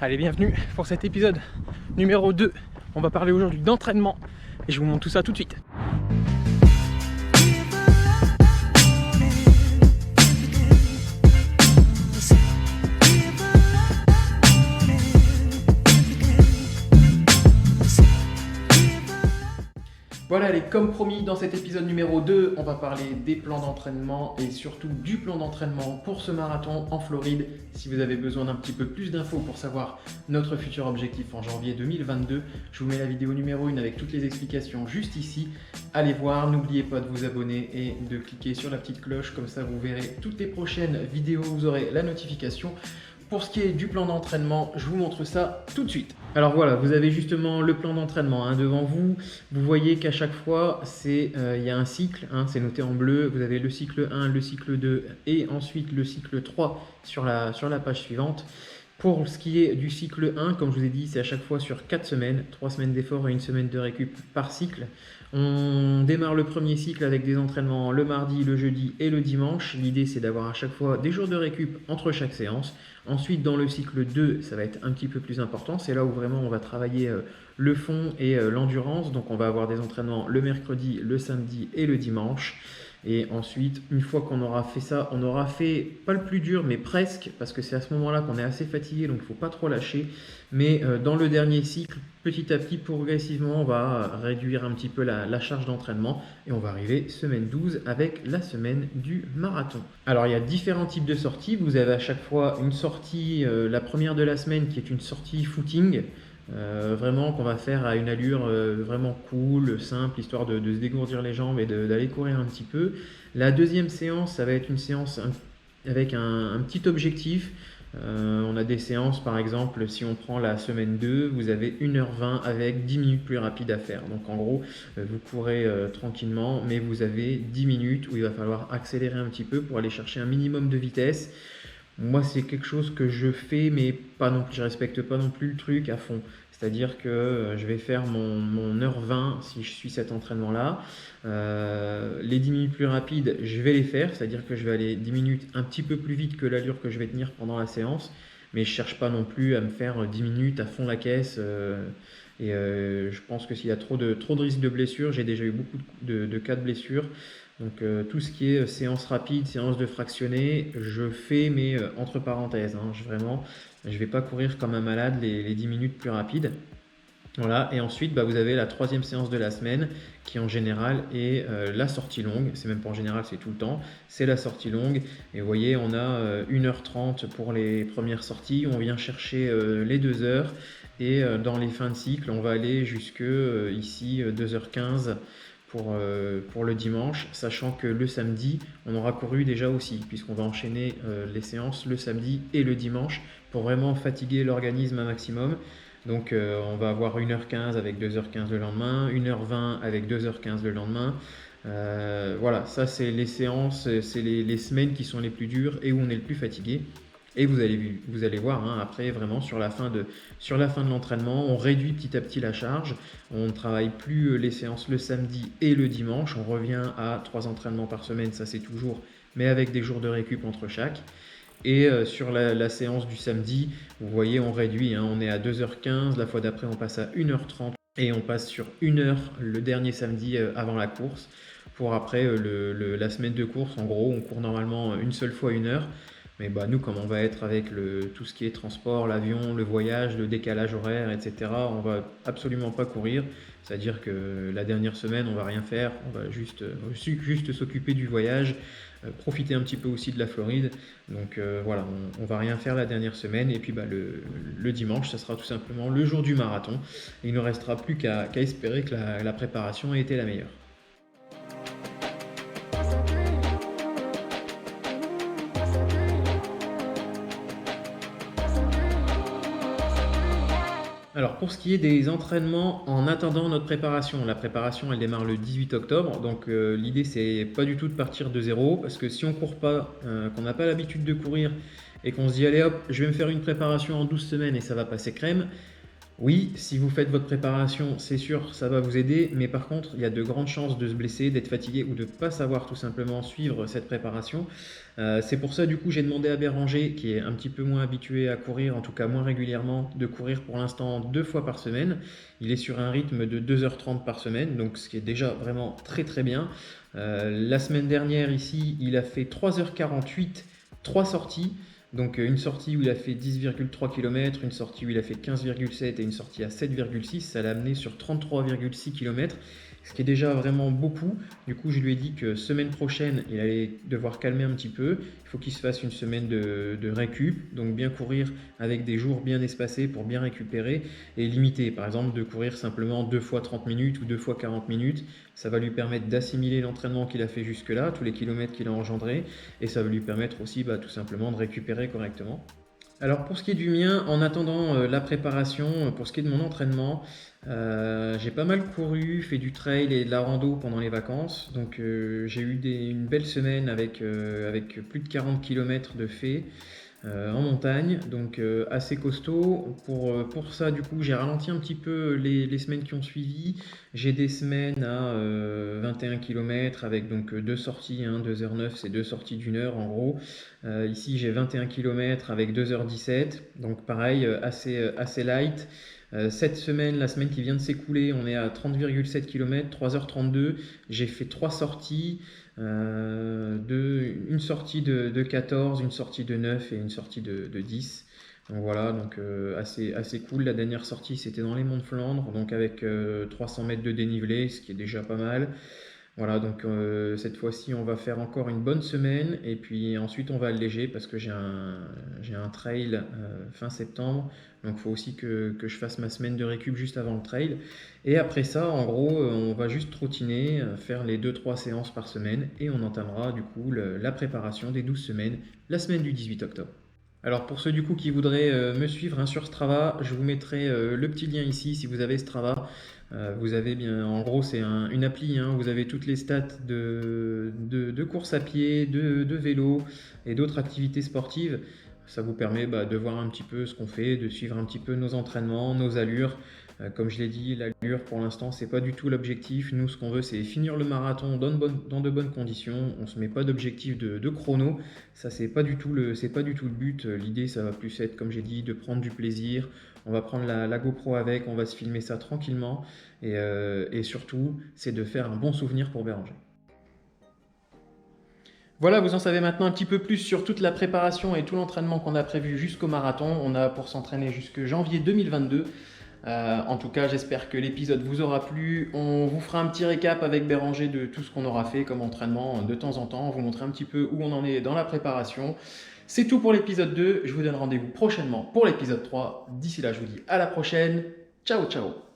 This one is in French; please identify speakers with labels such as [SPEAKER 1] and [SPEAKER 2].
[SPEAKER 1] Allez, bienvenue pour cet épisode numéro 2. On va parler aujourd'hui d'entraînement et je vous montre tout ça tout de suite. Voilà, allez, comme promis, dans cet épisode numéro 2, on va parler des plans d'entraînement et surtout du plan d'entraînement pour ce marathon en Floride. Si vous avez besoin d'un petit peu plus d'infos pour savoir notre futur objectif en janvier 2022, je vous mets la vidéo numéro 1 avec toutes les explications juste ici. Allez voir, n'oubliez pas de vous abonner et de cliquer sur la petite cloche, comme ça vous verrez toutes les prochaines vidéos, vous aurez la notification. Pour ce qui est du plan d'entraînement, je vous montre ça tout de suite. Alors voilà, vous avez justement le plan d'entraînement devant vous. Vous voyez qu'à chaque fois, il y a un cycle, c'est noté en bleu. Vous avez le cycle 1, le cycle 2 et ensuite le cycle 3 sur la page suivante. Pour ce qui est du cycle 1, comme je vous ai dit, c'est à chaque fois sur 4 semaines, 3 semaines d'effort et 1 semaine de récup par cycle. On démarre le premier cycle avec des entraînements le mardi, le jeudi et le dimanche. L'idée, c'est d'avoir à chaque fois des jours de récup entre chaque séance. Ensuite, dans le cycle 2, ça va être un petit peu plus important. C'est là où vraiment on va travailler le fond et l'endurance. Donc, on va avoir des entraînements le mercredi, le samedi et le dimanche. Et ensuite, une fois qu'on aura fait ça, on aura fait, pas le plus dur, mais presque, parce que c'est à ce moment-là qu'on est assez fatigué, donc il ne faut pas trop lâcher. Mais dans le dernier cycle, petit à petit, progressivement, on va réduire un petit peu la charge d'entraînement et on va arriver semaine 12 avec la semaine du marathon. Alors, il y a différents types de sorties. Vous avez à chaque fois une sortie, la première de la semaine, qui est une sortie footing. Vraiment qu'on va faire à une allure vraiment cool, simple, histoire de se dégourdir les jambes et d'aller courir un petit peu. La deuxième séance, ça va être une séance avec un petit objectif. On a des séances, par exemple, si on prend la semaine 2, vous avez 1h20 avec 10 minutes plus rapides à faire. Donc en gros, vous courez tranquillement, mais vous avez 10 minutes où il va falloir accélérer un petit peu pour aller chercher un minimum de vitesse. Moi, c'est quelque chose que je fais, mais pas non plus, je respecte pas non plus le truc à fond. C'est-à-dire que je vais faire mon heure 20 si je suis cet entraînement-là. Les 10 minutes plus rapides, je vais les faire. C'est-à-dire que je vais aller 10 minutes un petit peu plus vite que l'allure que je vais tenir pendant la séance. Mais je ne cherche pas non plus à me faire 10 minutes à fond la caisse. Je pense que s'il y a trop de risques de blessure, j'ai déjà eu beaucoup de cas de blessure. Donc tout ce qui est séance rapide, séance de fractionné, je fais mais entre parenthèses. Vraiment, je ne vais pas courir comme un malade les 10 minutes plus rapides. Voilà, et ensuite vous avez la troisième séance de la semaine qui en général est la sortie longue. C'est même pas en général, c'est tout le temps. C'est la sortie longue. Et vous voyez, on a 1h30 pour les premières sorties. On vient chercher les 2 heures. Et dans les fins de cycle, on va aller jusque ici 2h15 pour le dimanche, sachant que le samedi, on aura couru déjà aussi, puisqu'on va enchaîner les séances le samedi et le dimanche pour vraiment fatiguer l'organisme un maximum. Donc on va avoir 1h15 avec 2h15 le lendemain, 1h20 avec 2h15 le lendemain. Voilà, ça c'est les séances, c'est les semaines qui sont les plus dures et où on est le plus fatigué. Et vous allez voir, après vraiment sur la fin de l'entraînement, on réduit petit à petit la charge. On ne travaille plus les séances le samedi et le dimanche. On revient à 3 entraînements par semaine, ça c'est toujours, mais avec des jours de récup entre chaque. Et sur la séance du samedi, vous voyez, on réduit, on est à 2h15, la fois d'après on passe à 1h30 et on passe sur 1h le dernier samedi avant la course. Pour après la semaine de course, en gros, on court normalement une seule fois 1 heure. Mais nous, comme on va être avec tout ce qui est transport, l'avion, le voyage, le décalage horaire, etc., on va absolument pas courir. C'est-à-dire que la dernière semaine, on va rien faire, on va juste s'occuper du voyage, profiter un petit peu aussi de la Floride. Donc voilà, on va rien faire la dernière semaine. Et puis le dimanche, ça sera tout simplement le jour du marathon. Et il ne restera plus qu'à espérer que la préparation ait été la meilleure. Alors pour ce qui est des entraînements en attendant notre préparation, la préparation elle démarre le 18 octobre, donc l'idée c'est pas du tout de partir de zéro, parce que si on court pas, qu'on n'a pas l'habitude de courir et qu'on se dit allez hop, je vais me faire une préparation en 12 semaines et ça va passer crème, Oui, si vous faites votre préparation, c'est sûr, ça va vous aider, mais par contre, il y a de grandes chances de se blesser, d'être fatigué ou de ne pas savoir tout simplement suivre cette préparation. C'est pour ça, du coup, j'ai demandé à Béranger, qui est un petit peu moins habitué à courir, en tout cas moins régulièrement, de courir pour l'instant 2 fois par semaine. Il est sur un rythme de 2h30 par semaine, donc ce qui est déjà vraiment très très bien. La semaine dernière, ici, il a fait 3h48, 3 sorties. Donc une sortie où il a fait 10,3 km, une sortie où il a fait 15,7 et une sortie à 7,6, ça l'a amené sur 33,6 km, ce qui est déjà vraiment beaucoup. Du coup, je lui ai dit que semaine prochaine, il allait devoir calmer un petit peu. Il faut qu'il se fasse une semaine de récup, donc bien courir avec des jours bien espacés pour bien récupérer et limiter. Par exemple, de courir simplement 2 fois 30 minutes ou 2 fois 40 minutes. Ça va lui permettre d'assimiler l'entraînement qu'il a fait jusque-là, tous les kilomètres qu'il a engendrés, et ça va lui permettre aussi tout simplement de récupérer correctement. Alors pour ce qui est du mien, en attendant la préparation, pour ce qui est de mon entraînement, j'ai pas mal couru, fait du trail et de la rando pendant les vacances. Donc j'ai eu une belle semaine avec plus de 40 km de fait en montagne, donc assez costaud. Pour ça, du coup, j'ai ralenti un petit peu les semaines qui ont suivi. J'ai des semaines à 21 km avec donc deux sorties, 2h09, c'est deux sorties d'1 heure en gros. Ici, j'ai 21 km avec 2h17, donc pareil, assez light. Cette semaine, la semaine qui vient de s'écouler, on est à 30,7 km, 3h32. J'ai fait 3 sorties, une sortie de 14, une sortie de 9 et une sortie de 10. Donc voilà, donc assez cool. La dernière sortie, c'était dans les Monts de Flandre, donc avec 300 mètres de dénivelé, ce qui est déjà pas mal. Voilà, donc cette fois-ci, on va faire encore une bonne semaine et puis ensuite on va alléger parce que j'ai un trail fin septembre. Donc il faut aussi que je fasse ma semaine de récup juste avant le trail. Et après ça, en gros, on va juste trottiner, faire les 2-3 séances par semaine et on entamera du coup la préparation des 12 semaines, la semaine du 18 octobre. Alors pour ceux du coup qui voudraient me suivre sur Strava, je vous mettrai le petit lien ici si vous avez Strava. Vous avez bien, en gros c'est une appli, vous avez toutes les stats de course à pied, de vélo et d'autres activités sportives. Ça vous permet de voir un petit peu ce qu'on fait, de suivre un petit peu nos entraînements, nos allures. Comme je l'ai dit, l'allure pour l'instant c'est pas du tout l'objectif. Nous ce qu'on veut c'est finir le marathon dans de bonnes conditions. On se met pas d'objectif de chrono. Ça c'est pas du tout c'est pas du tout le but. L'idée ça va plus être comme j'ai dit de prendre du plaisir. On va prendre la GoPro avec, on va se filmer ça tranquillement et surtout c'est de faire un bon souvenir pour Béranger. Voilà, vous en savez maintenant un petit peu plus sur toute la préparation et tout l'entraînement qu'on a prévu jusqu'au marathon. On a pour s'entraîner jusque janvier 2022. En tout cas, j'espère que l'épisode vous aura plu. On vous fera un petit récap avec Béranger de tout ce qu'on aura fait comme entraînement de temps en temps. On vous montrer un petit peu où on en est dans la préparation. C'est tout pour l'épisode 2. Je vous donne rendez-vous prochainement pour l'épisode 3. D'ici là, je vous dis à la prochaine. Ciao, ciao!